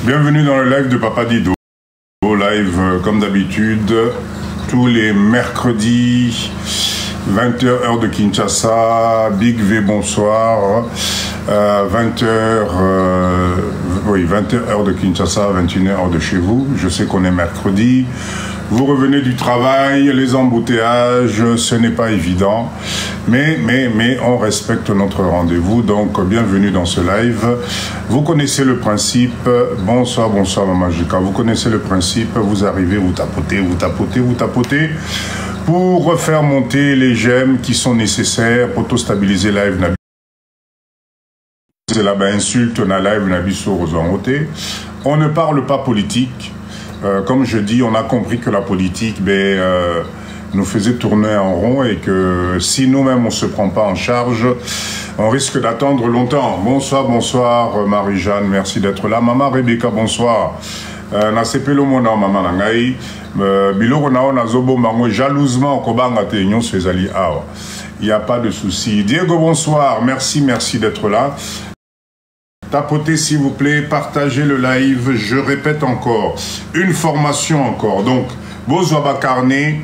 Bienvenue dans le live de Papa Dido. Live comme d'habitude, tous les mercredis, 20h heure de Kinshasa, Big V bonsoir, 20h heure de Kinshasa, 21h heure de chez vous. Je sais qu'on est mercredi. Vous revenez du travail, les embouteillages, ce n'est pas évident, mais on respecte notre rendez-vous, donc bienvenue dans ce live. Vous connaissez le principe, bonsoir Maman Jika, vous connaissez le principe, vous arrivez, vous tapotez, pour faire monter les gemmes qui sont nécessaires pour tout stabiliser live. C'est là-bas insulte, on a live, on ne parle pas politique. Comme je dis, on a compris que la politique nous faisait tourner en rond et que si nous-mêmes on ne se prend pas en charge, on risque d'attendre longtemps. Bonsoir Marie-Jeanne, merci d'être là. Maman Rebecca, bonsoir. Nasepelo mona maman nangai biloko na ona zobo mango jalousement kobanga te nyon sezali awa. Il n'y a pas de souci. Diego, bonsoir, merci d'être là. Tapotez s'il vous plaît, partagez le live, je répète encore, une formation encore. Donc, Bozwaba carnet,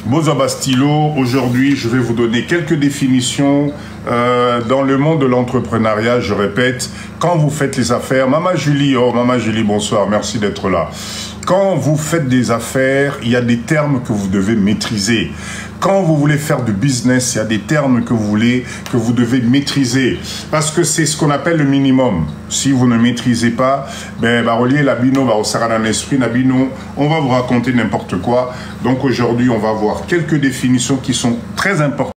Bozwaba stylo, aujourd'hui je vais vous donner quelques définitions dans le monde de l'entrepreneuriat, je répète, quand vous faites les affaires, Maman Julie, bonsoir, merci d'être là. Quand vous faites des affaires, il y a des termes que vous devez maîtriser. Quand vous voulez faire du business, il y a des termes que vous devez maîtriser. Parce que c'est ce qu'on appelle le minimum. Si vous ne maîtrisez pas, on va vous raconter n'importe quoi. Donc aujourd'hui, on va voir quelques définitions qui sont très importantes.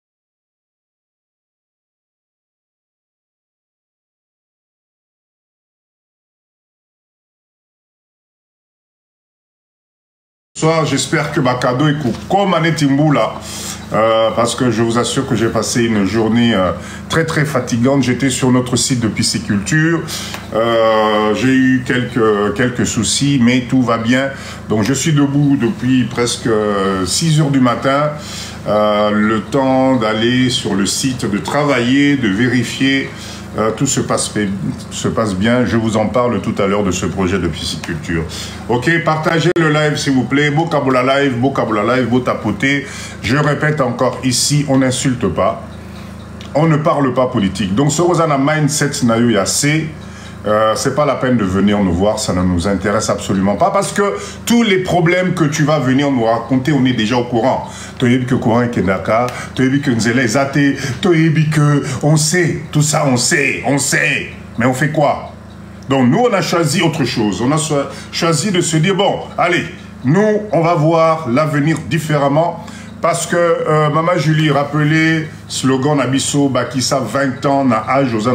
J'espère que ma cadeau est comme Anetimboula, parce que je vous assure que j'ai passé une journée très fatigante. J'étais sur notre site de pisciculture, j'ai eu quelques soucis, mais tout va bien. Donc je suis debout depuis presque 6 heures du matin, le temps d'aller sur le site, de travailler, de vérifier. Tout se passe bien. Je vous en parle tout à l'heure de ce projet de pisciculture. Ok, partagez le live s'il vous plaît. Beau Kaboula live, beau tapoter. Je répète encore ici, on n'insulte pas. On ne parle pas politique. Donc ce Rosana Mindset Nayo Yassé, c'est pas la peine de venir nous voir, ça ne nous intéresse absolument pas parce que tous les problèmes que tu vas venir nous raconter, on est déjà au courant. Que courant est Kenaka, que Nzela Ezate, que on sait, tout ça on sait, mais on fait quoi? Donc nous on a choisi autre chose, on a choisi de se dire bon, allez, nous on va voir l'avenir différemment. Parce que Maman Julie rappelait slogan Nabiso Bakissa 20 ans na âge aux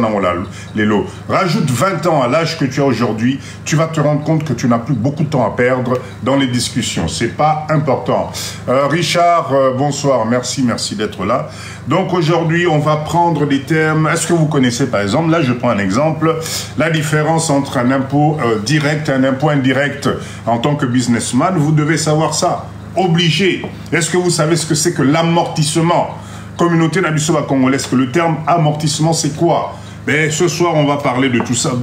Lelo. Rajoute 20 ans à l'âge que tu as aujourd'hui, tu vas te rendre compte que tu n'as plus beaucoup de temps à perdre dans les discussions. C'est pas important. Richard, bonsoir, merci d'être là. Donc aujourd'hui, on va prendre des termes. Est-ce que vous connaissez par exemple, là je prends un exemple, la différence entre un impôt direct et un impôt indirect. En tant que businessman, vous devez savoir ça. Obligé. Est-ce que vous savez ce que c'est que l'amortissement? Communauté Nabisoba congolaise, que le terme amortissement, c'est quoi? Ben, ce soir, on va parler de tout ça.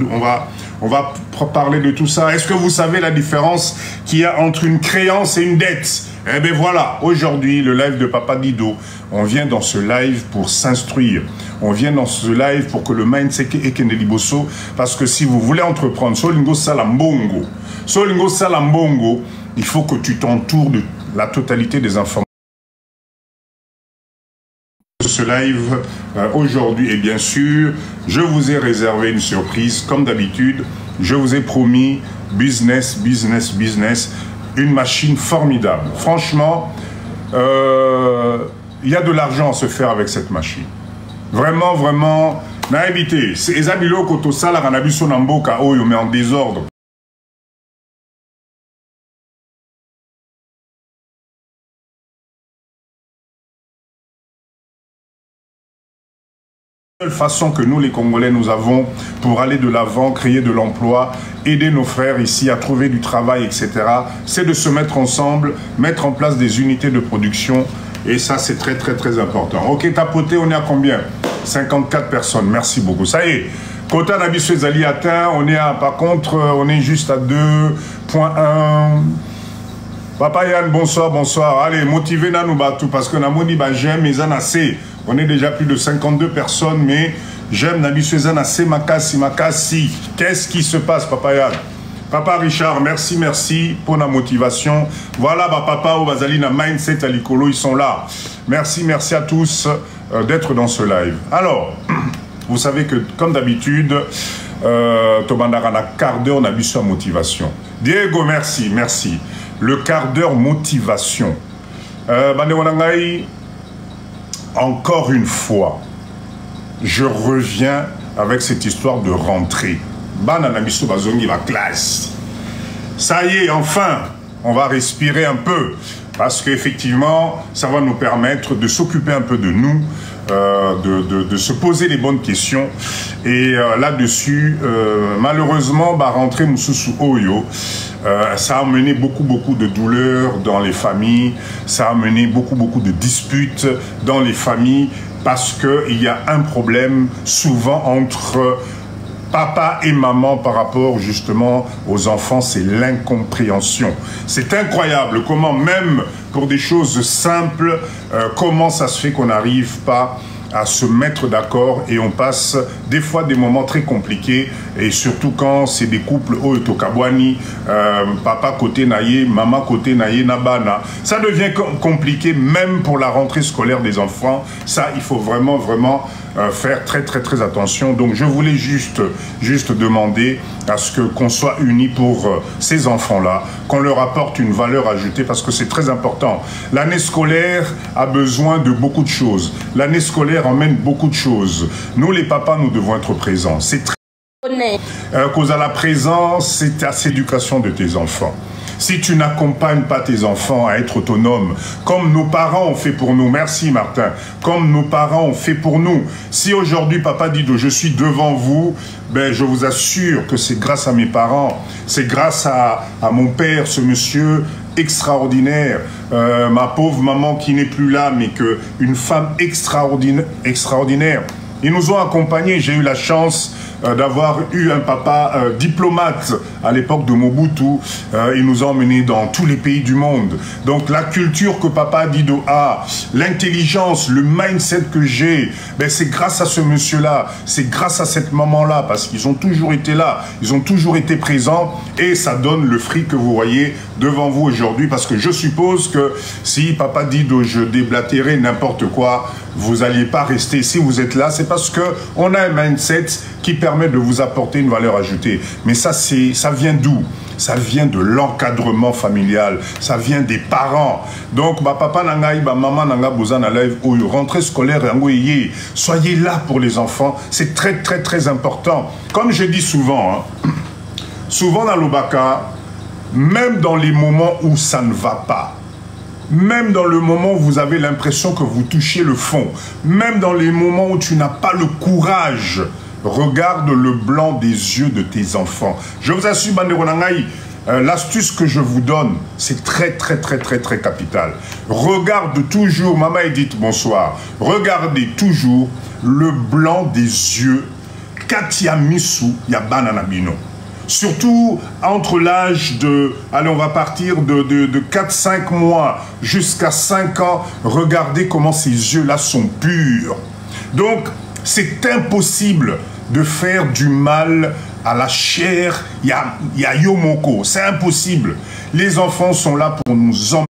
On va parler de tout ça. Est-ce que vous savez la différence qu'il y a entre une créance et une dette? Eh bien voilà, aujourd'hui, le live de Papa Dido, on vient dans ce live pour s'instruire. On vient dans ce live pour que le mindset est Kendeliboso, parce que si vous voulez entreprendre, Solingo Salambongo, il faut que tu t'entoures de la totalité des informations. Ce live aujourd'hui, et bien sûr, je vous ai réservé une surprise, comme d'habitude. Je vous ai promis business, une machine formidable. Franchement, il y a de l'argent à se faire avec cette machine. Vraiment, n'a évité. C'est Ezabilo Koto Sala Ranabiso Namboka Oyo, mais en désordre. Façon que nous les Congolais nous avons pour aller de l'avant, créer de l'emploi, aider nos frères ici à trouver du travail, etc. C'est de se mettre ensemble, mettre en place des unités de production et ça c'est très important. Ok, tapoté, on est à combien? 54 personnes, merci beaucoup. Ça y est, Quota Nabiso Ezali atteint, on est à, par contre, on est juste à 2.1. Papa Yann, bonsoir, bonsoir. Allez, motivez nous batou parce que Namoni j'aime mes assez. On est déjà plus de 52 personnes, mais j'aime Nabiso assez Makasi. Qu'est-ce qui se passe, Papa Yann? Papa Richard, merci, merci pour la motivation. Voilà, bah, papa Obazali, na mindset à l'icolo, ils sont là. Merci, merci à tous d'être dans ce live. Alors, vous savez que, comme d'habitude, Tobandara na quart d'heure, on a vu sur motivation. Diego, merci, merci. Le quart d'heure motivation. Encore une fois, je reviens avec cette histoire de rentrée. La classe. Ça y est, enfin, on va respirer un peu parce qu'effectivement, ça va nous permettre de s'occuper un peu de nous, de se poser les bonnes questions. Et là-dessus, malheureusement, rentrer Moussoussou Oyo, ça a amené beaucoup de douleurs dans les familles, ça a amené beaucoup de disputes dans les familles parce qu'il y a un problème souvent entre papa et maman par rapport justement aux enfants, c'est l'incompréhension. C'est incroyable comment même pour des choses simples, comment ça se fait qu'on n'arrive pas à se mettre d'accord et on passe des fois des moments très compliqués et surtout quand c'est des couples Tokabwani, papa côté naïe, maman côté naïe, nabana. Ça devient compliqué même pour la rentrée scolaire des enfants. Ça, il faut vraiment faire très attention. Donc je voulais juste demander à ce qu'on soit unis pour ces enfants-là, qu'on leur apporte une valeur ajoutée parce que c'est très important. L'année scolaire a besoin de beaucoup de choses. L'année scolaire emmène beaucoup de choses. Nous, les papas, nous devons être présents. C'est très... cause à la présence, c'est à l'éducation de tes enfants. Si tu n'accompagnes pas tes enfants à être autonomes, comme nos parents ont fait pour nous, merci Martin, comme nos parents ont fait pour nous. Si aujourd'hui papa dit je suis devant vous, ben je vous assure que c'est grâce à mes parents, c'est grâce à mon père, ce monsieur extraordinaire, ma pauvre maman qui n'est plus là, mais une femme extraordinaire. Ils nous ont accompagnés, j'ai eu la chance d'avoir eu un papa diplomate à l'époque de Mobutu. Ils nous ont emmenés dans tous les pays du monde. Donc la culture que papa Dido a, l'intelligence, le mindset que j'ai, ben, c'est grâce à ce monsieur-là, c'est grâce à cette maman-là, parce qu'ils ont toujours été là, ils ont toujours été présents, et ça donne le fruit que vous voyez devant vous aujourd'hui, parce que je suppose que si papa Dido, je déblatérais n'importe quoi, vous n'alliez pas rester. Si vous êtes là, c'est parce qu'on a un mindset qui permet de vous apporter une valeur ajoutée. Mais ça vient d'où? Ça vient de l'encadrement familial, ça vient des parents. Donc, papa nangai, maman nanga bozana live, rentrée scolaire, soyez là pour les enfants. C'est très important. Comme je dis souvent, souvent dans l'Obaka, même dans les moments où ça ne va pas, même dans le moment où vous avez l'impression que vous touchez le fond, même dans les moments où tu n'as pas le courage, regarde le blanc des yeux de tes enfants. Je vous assure, Banderonangaï, l'astuce que je vous donne, c'est très capital. Regarde toujours, Maman Edith, bonsoir. Regardez toujours le blanc des yeux. Katia Missou, Yabana Nabino. Surtout entre l'âge de, allez on va partir de 4-5 mois jusqu'à 5 ans, regardez comment ces yeux-là sont purs. Donc c'est impossible de faire du mal à la chair, il y a Yomoko, c'est impossible. Les enfants sont là pour nous emmener.